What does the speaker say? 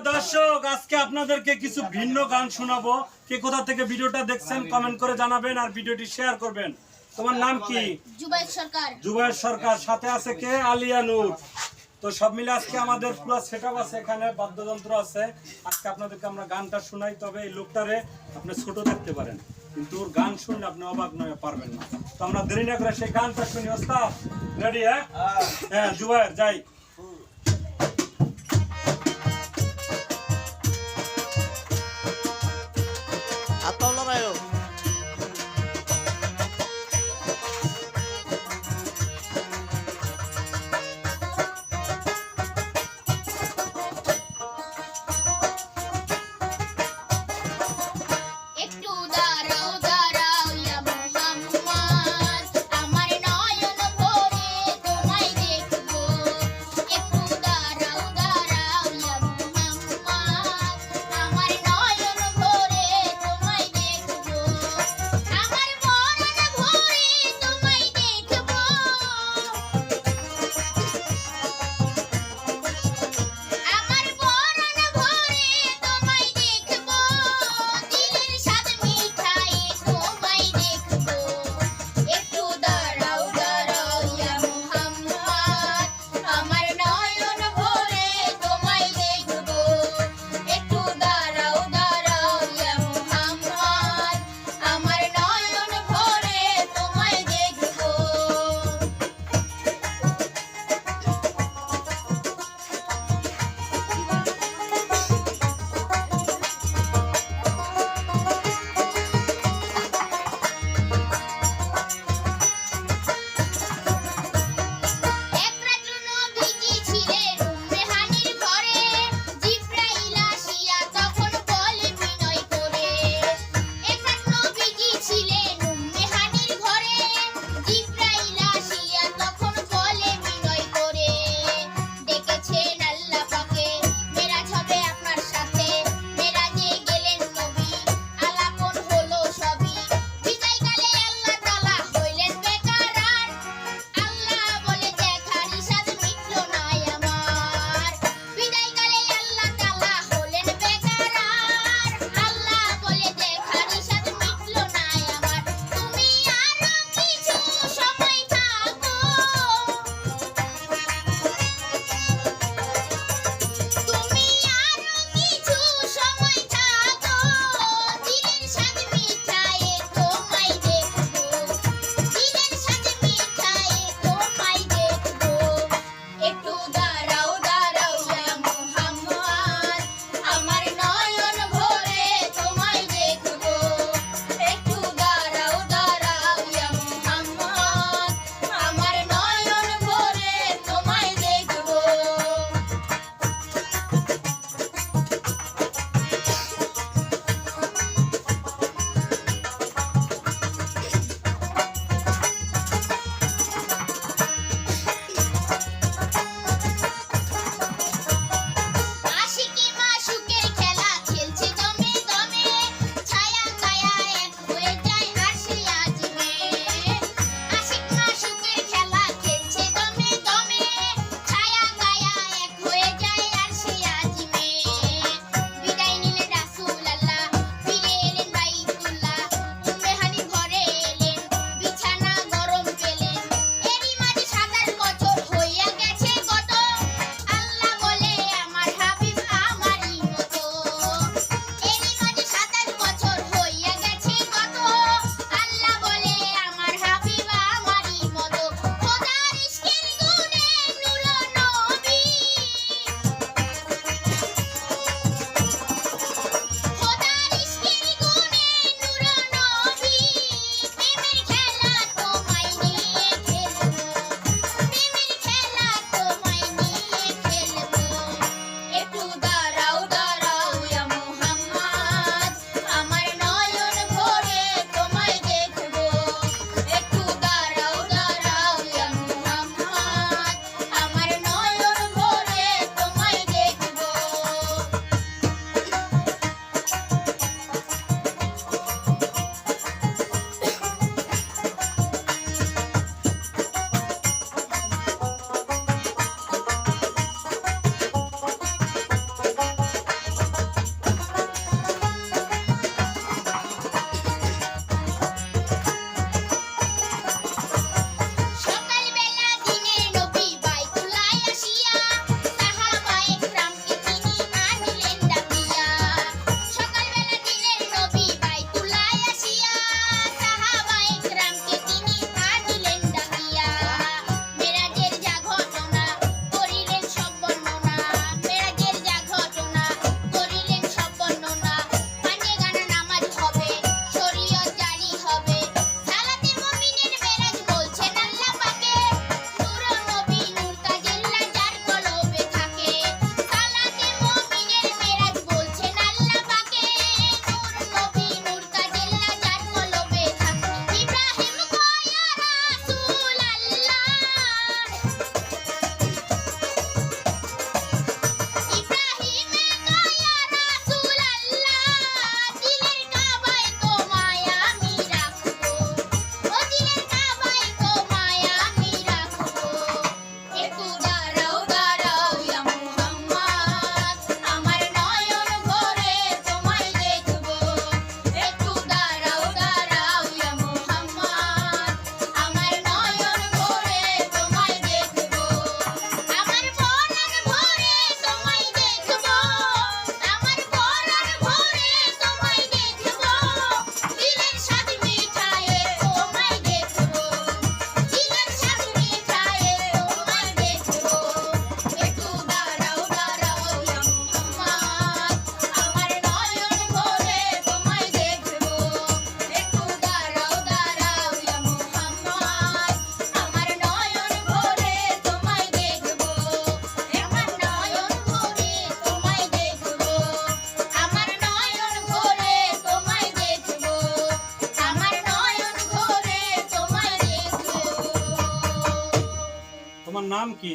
দর্শক, আজকে আপনাদেরকে কিছু ভিন্ন গান শোনাবো। কে কোথা থেকে ভিডিওটা দেখছেন কমেন্ট করে জানাবেন আর ভিডিওটি শেয়ার করবেন। তোমার নাম কি? জুবাইর সরকার। জুবাইর সরকার। সাথে আছে কে? আলিয়া নূর। তো সব মিলে আজকে আমাদের পুরো সেটআপ আছে, এখানে বাদ্যযন্ত্র আছে। আজকে আপনাদেরকে আমরা গানটা শোনাই। তবে এই লোকটারে আপনি ছোট দেখতে পারেন, কিন্তু ওর গান শুনলে আপনি অবাক নয় পারবেন না। তো আমরা দেরি না করে সেই গানটা শুনি। ওস্তাদ রেডি? হ্যাঁ জুবাইর, যাই। একটু দাঁড়াও দাঁড়াও ইয়া মুহাম্মদ, আমার নয়ন ভরে তোমায় দেখবো। তোমার নাম কি?